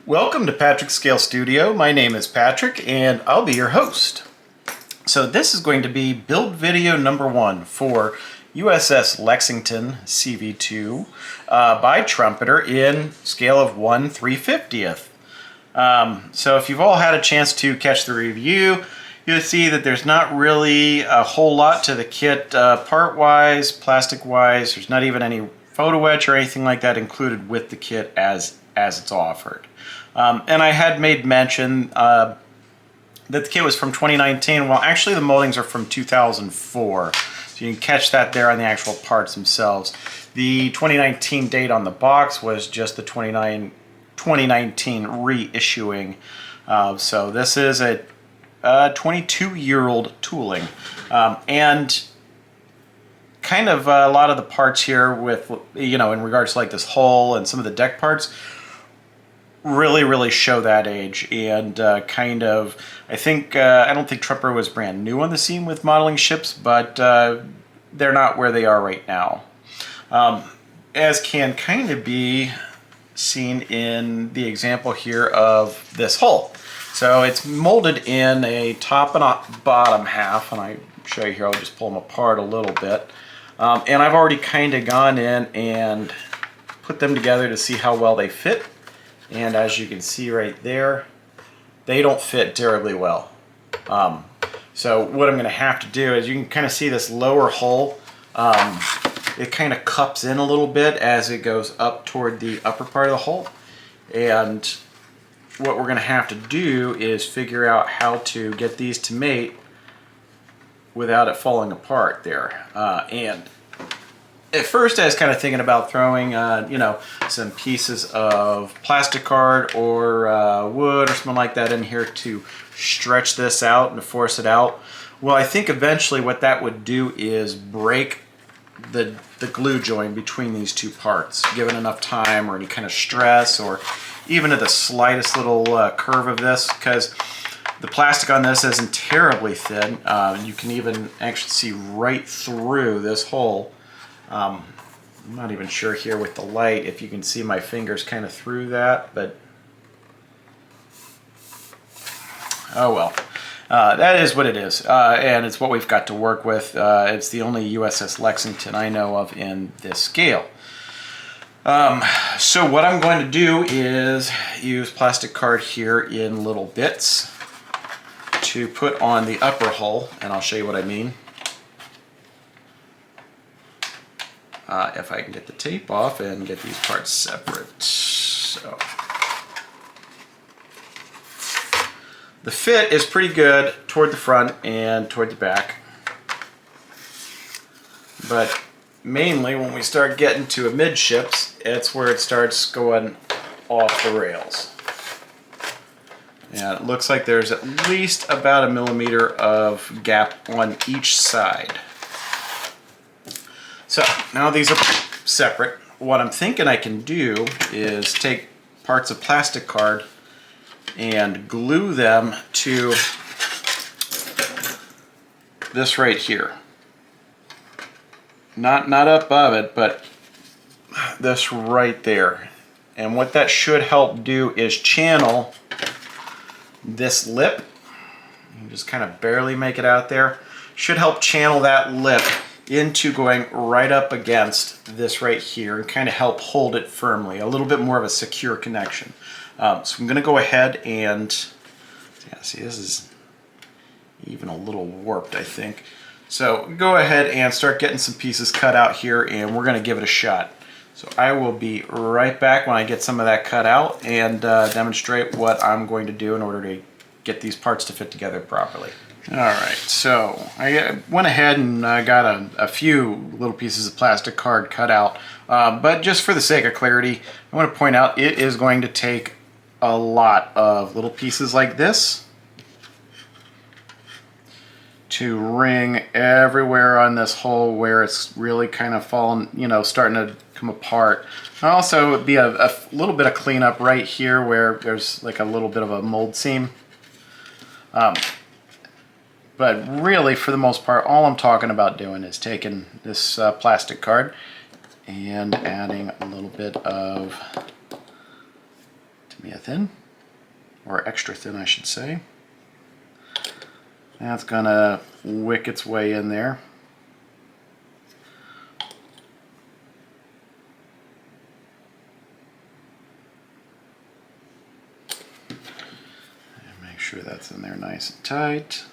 Welcome to Patrick's Scale Studio. My name is Patrick and I'll be your host. So this is going to be build video number 1 for USS Lexington CV-2 by Trumpeter in scale of 1/350th. So if you've all had a chance to catch the review, you'll see that there's not really a whole lot to the kit part-wise, plastic-wise. There's not even any photo etch or anything like that included with the kit as it's offered. And I had made mention that the kit was from 2019. Well, actually the moldings are from 2004. So you can catch that there on the actual parts themselves. The 2019 date on the box was just the 2019 reissuing. So this is a 22-year-old tooling. And kind of a lot of the parts here with, in regards to like this hull and some of the deck parts, really show that age. And I don't think Trumpeter was brand new on the scene with modeling ships, but they're not where they are right now. As can kind of be seen in the example here of this hull. So it's molded in a top and a bottom half, and I show you here, I'll just pull them apart a little bit. And I've already kind of gone in and put them together to see how well they fit. And as you can see right there, they don't fit terribly well. So what I'm going to have to do is, you can kind of see this lower hull, it kind of cups in a little bit as it goes up toward the upper part of the hull. And what we're going to have to do is figure out how to get these to mate without it falling apart there. And at first I was kind of thinking about throwing, some pieces of plastic card or wood or something like that in here to stretch this out and to force it out. Well, I think eventually what that would do is break the glue joint between these two parts, given enough time or any kind of stress, or even at the slightest little curve of this, because the plastic on this isn't terribly thin. You can even actually see right through this hole. I'm not even sure here with the light if you can see my fingers kind of through that, but oh well. That is what it is, and it's what we've got to work with. It's the only USS Lexington I know of in this scale. So what I'm going to do is use plastic card here in little bits to put on the upper hull, and I'll show you what I mean. If I can get the tape off and get these parts separate. So the fit is pretty good toward the front and toward the back, but mainly when we start getting to amidships, it's where it starts going off the rails. And it looks like there's at least about 1 millimeter of gap on each side. So now these are separate. What I'm thinking I can do is take parts of plastic card and glue them to this right here. Not up above it, but this right there. And what that should help do is channel this lip. You just kind of barely make it out there. Should help channel that lip into going right up against this right here and kind of help hold it firmly. A little bit more of a secure connection. So I'm going to go ahead and, see, this is even a little warped, I think. So go ahead and start getting some pieces cut out here, and we're going to give it a shot. So I will be right back when I get some of that cut out and demonstrate what I'm going to do in order to get these parts to fit together properly. Alright, so I went ahead and got a few little pieces of plastic card cut out, but just for the sake of clarity, I want to point out it is going to take a lot of little pieces like this to ring everywhere on this hole where it's really kind of fallen, starting to come apart. And also it would be a little bit of cleanup right here where there's like a little bit of a mold seam. But really, for the most part, all I'm talking about doing is taking this plastic card and adding a little bit of semi-thin, or extra thin I should say. That's gonna wick its way in there. And make sure that's in there nice and tight.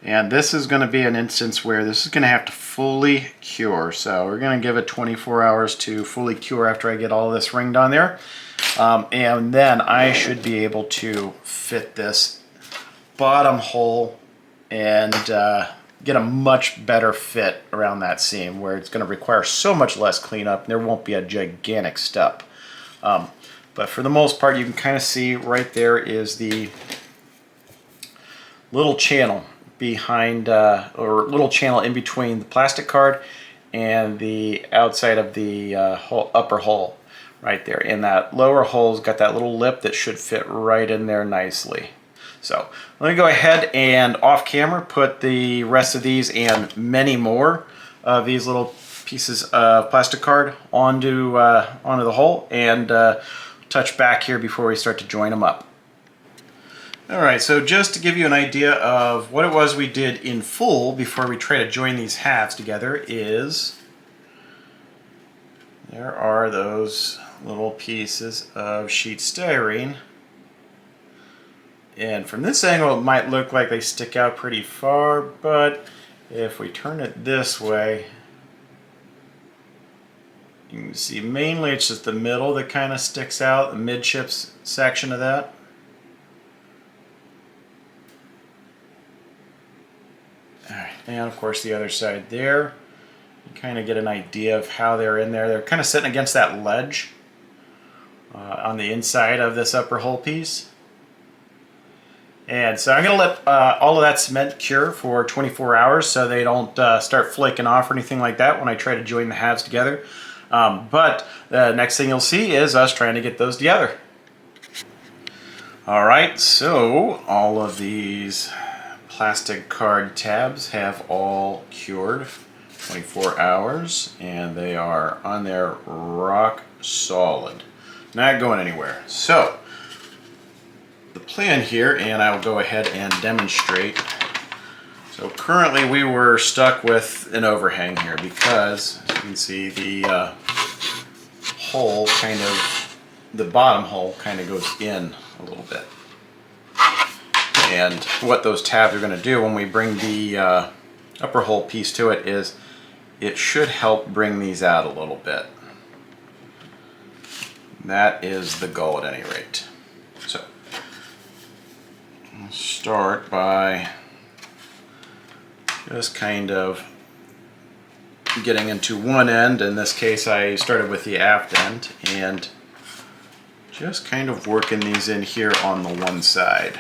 And this is going to be an instance where this is going to have to fully cure. So we're going to give it 24 hours to fully cure after I get all this ringed on there. And then I should be able to fit this bottom hole and get a much better fit around that seam, where it's going to require so much less cleanup and there won't be a gigantic step. But for the most part, you can kind of see right there is the little channel behind, or little channel in between the plastic card and the outside of the upper hole right there. And that lower hole's got that little lip that should fit right in there nicely. So let me go ahead and off camera put the rest of these and many more of these little pieces of plastic card onto the hole, and touch back here before we start to join them up. Alright, so just to give you an idea of what it was we did in full before we try to join these halves together is, there are those little pieces of sheet styrene, and from this angle it might look like they stick out pretty far, but if we turn it this way, you can see mainly it's just the middle that kind of sticks out, the midships section of that. Alright, and of course the other side there, you kind of get an idea of how they're in there. They're kind of sitting against that ledge on the inside of this upper hole piece. And so I'm going to let all of that cement cure for 24 hours so they don't start flaking off or anything like that when I try to join the halves together. But the next thing you'll see is us trying to get those together. Alright, so all of these plastic card tabs have all cured 24 hours, and they are on there rock solid, not going anywhere. So the plan here, and I'll go ahead and demonstrate. So currently we were stuck with an overhang here because, as you can see, the hole kind of, the bottom hole kind of goes in a little bit. And what those tabs are going to do when we bring the upper hole piece to it is it should help bring these out a little bit. That is the goal at any rate. So I'll start by just kind of getting into one end. In this case I started with the aft end, and just kind of working these in here on the one side.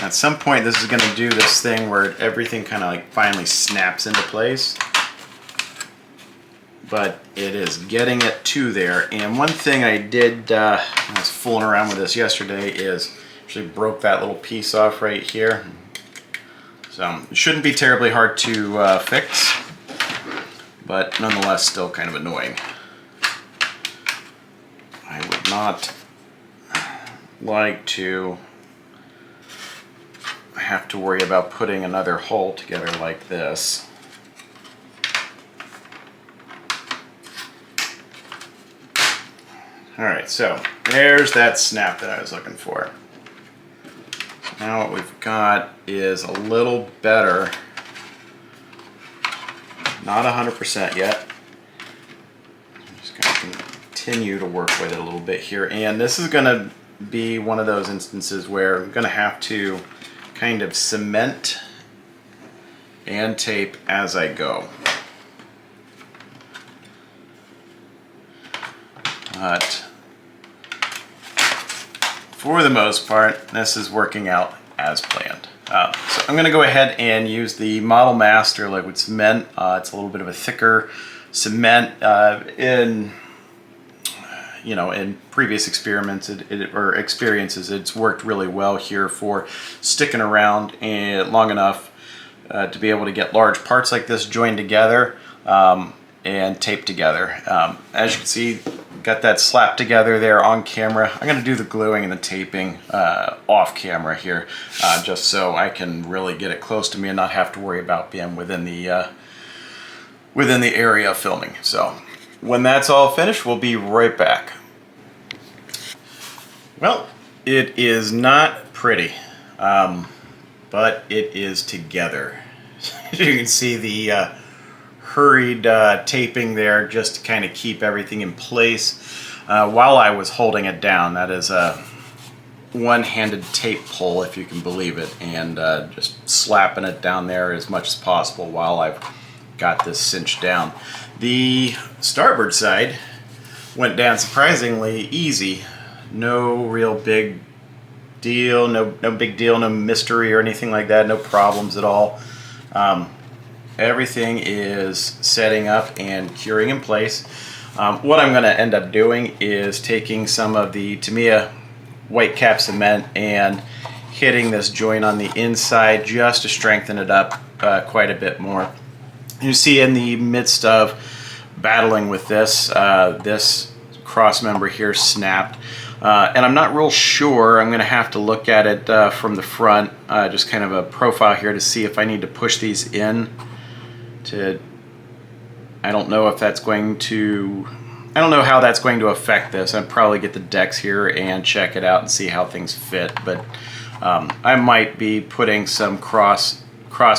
At some point this is going to do this thing where everything kind of like finally snaps into place, but it is getting it to there. And one thing I did, I was fooling around with this yesterday, is actually broke that little piece off right here. So it shouldn't be terribly hard to fix, but nonetheless still kind of annoying. I would not like to have to worry about putting another hole together like this. Alright, so there's that snap that I was looking for. So now what we've got is a little better, not 100% yet. I'm just going to continue to work with it a little bit here, and this is going to be one of those instances where I'm going to have to kind of cement and tape as I go. But for the most part, this is working out as planned. So I'm going to go ahead and use the Model Master liquid cement. It's a little bit of a thicker cement. In previous experiments or experiences, it's worked really well here for sticking around long enough to be able to get large parts like this joined together. and taped together. As you can see, got that slapped together there on camera. I'm going to do the gluing and the taping off camera here, just so I can really get it close to me and not have to worry about being within the area of filming. So when that's all finished, we'll be right back. Well, it is not pretty, but it is together. You can see the hurried taping there just to kind of keep everything in place while I was holding it down. That is a one-handed tape pull, if you can believe it, and just slapping it down there as much as possible while I've got this cinched down. The starboard side went down surprisingly easy. No real big deal, no big deal, no mystery or anything like that, no problems at all. Everything is setting up and curing in place. What I'm going to end up doing is taking some of the Tamiya white cap cement and hitting this joint on the inside just to strengthen it up quite a bit more. You see, in the midst of battling with this, this cross member here snapped. And I'm not real sure. I'm going to have to look at it from the front, just kind of a profile here to see if I need to push these in to, I don't know if that's going to, I don't know how that's going to affect this. I'd probably get the decks here and check it out and see how things fit, but I might be putting some cross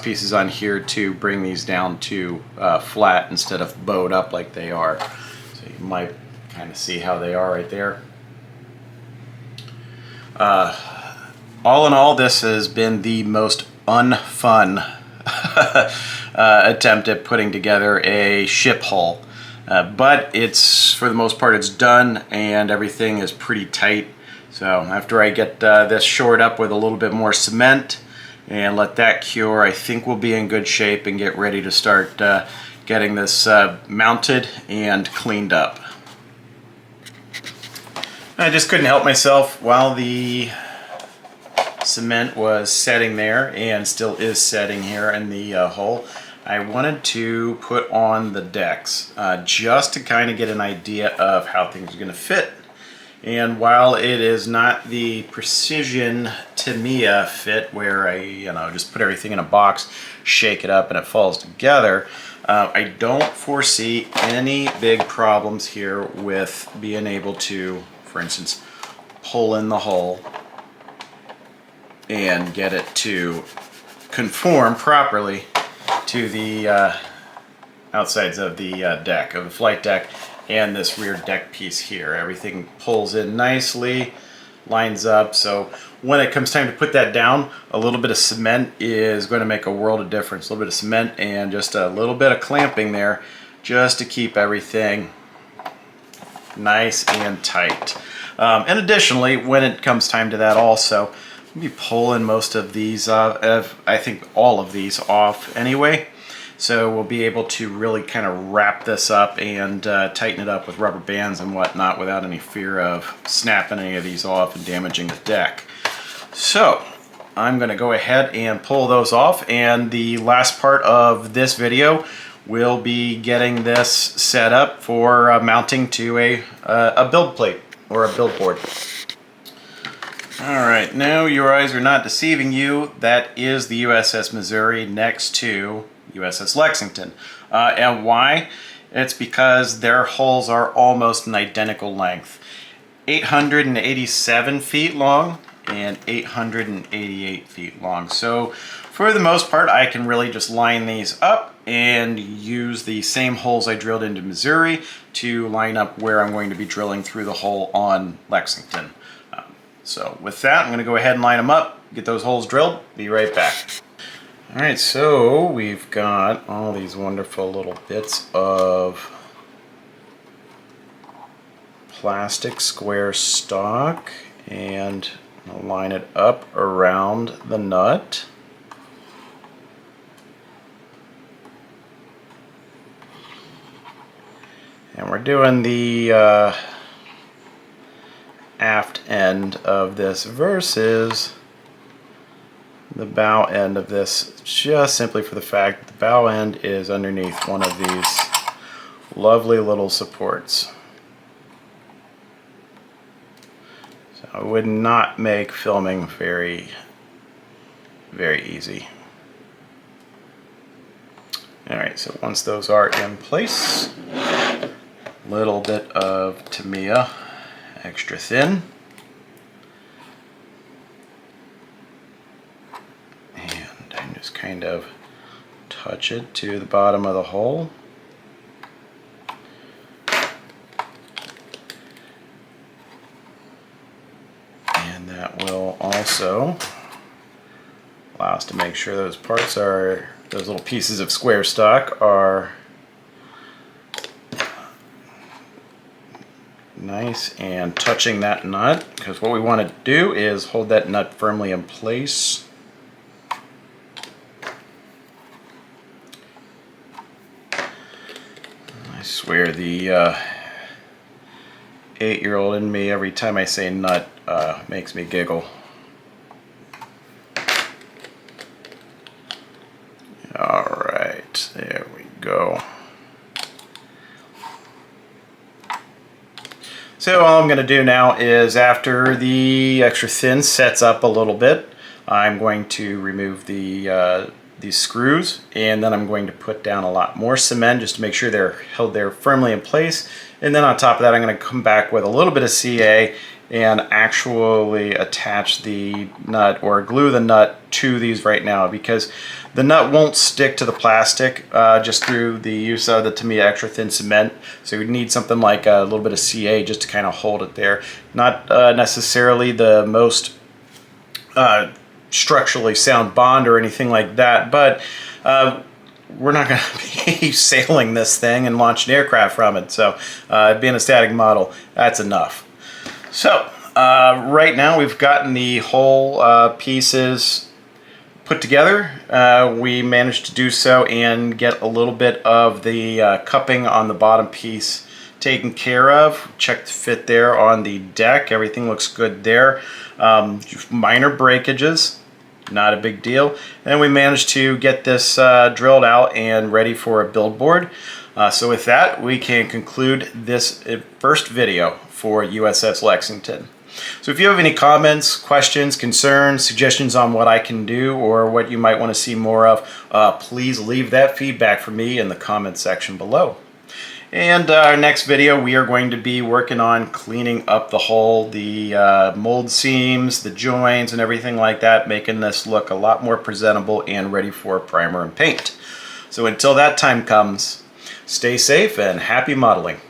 pieces on here to bring these down to flat instead of bowed up like they are. So you might kind of see how they are right there. All in all, this has been the most unfun attempt at putting together a ship hull. But it's, for the most part, it's done and everything is pretty tight. So after I get this shored up with a little bit more cement and let that cure, I think we'll be in good shape and get ready to start getting this mounted and cleaned up. I just couldn't help myself while the cement was setting there, and still is setting here in the hull. I wanted to put on the decks just to kind of get an idea of how things are going to fit. And while it is not the precision Tamiya fit where I just put everything in a box, shake it up, and it falls together, I don't foresee any big problems here with being able to, for instance, pull in the hull and get it to conform properly to the outsides of the deck, of the flight deck, and this rear deck piece here. Everything pulls in nicely, lines up, so when it comes time to put that down, a little bit of cement is going to make a world of difference. A little bit of cement and just a little bit of clamping there just to keep everything nice and tight. And additionally, when it comes time to that also, I'll be pulling most of these, I think all of these off anyway. So we'll be able to really kind of wrap this up and tighten it up with rubber bands and whatnot without any fear of snapping any of these off and damaging the deck. So I'm going to go ahead and pull those off, and the last part of this video we'll be getting this set up for mounting to a build plate or a build board. Alright, now your eyes are not deceiving you. That is the USS Missouri next to USS Lexington. And why? It's because their hulls are almost an identical length. 887 feet long and 888 feet long. So for the most part, I can really just line these up and use the same holes I drilled into Missouri to line up where I'm going to be drilling through the hole on Lexington. So with that, I'm going to go ahead and line them up, get those holes drilled, be right back. Alright, so we've got all these wonderful little bits of plastic square stock, and I'll line it up around the nut. And we're doing the aft end of this versus the bow end of this, just simply for the fact that the bow end is underneath one of these Lovely little supports. So it would not make filming very, very easy. Alright, so once those are in place, a little bit of Tamiya extra thin. And I just kind of touch it to the bottom of the hole. And that will also allow us to make sure those parts are, those little pieces of square stock are nice and touching that nut, because what we want to do is hold that nut firmly in place. I swear the 8-year-old in me, every time I say nut, makes me giggle. Alright, there we go. So all I'm going to do now is, after the extra thin sets up a little bit, I'm going to remove these screws, and then I'm going to put down a lot more cement just to make sure they're held there firmly in place. And then on top of that, I'm going to come back with a little bit of CA and actually attach the nut, or glue the nut to these right now, because the nut won't stick to the plastic just through the use of the Tamiya extra thin cement. So you need something like a little bit of CA just to kind of hold it there. Not necessarily the most structurally sound bond or anything like that, but we're not going to be sailing this thing and launching aircraft from it. So being a static model, that's enough. So right now we've gotten the whole pieces put together. We managed to do so and get a little bit of the cupping on the bottom piece taken care of. Check the fit there on the deck. Everything looks good there. Minor breakages, not a big deal. And we managed to get this drilled out and ready for a build board. So with that, we can conclude this first video for USS Lexington. So if you have any comments, questions, concerns, suggestions on what I can do or what you might want to see more of, please leave that feedback for me in the comments section below. And our next video, we are going to be working on cleaning up the hull, the mold seams, the joins, and everything like that, making this look a lot more presentable and ready for primer and paint. So until that time comes, stay safe and happy modeling.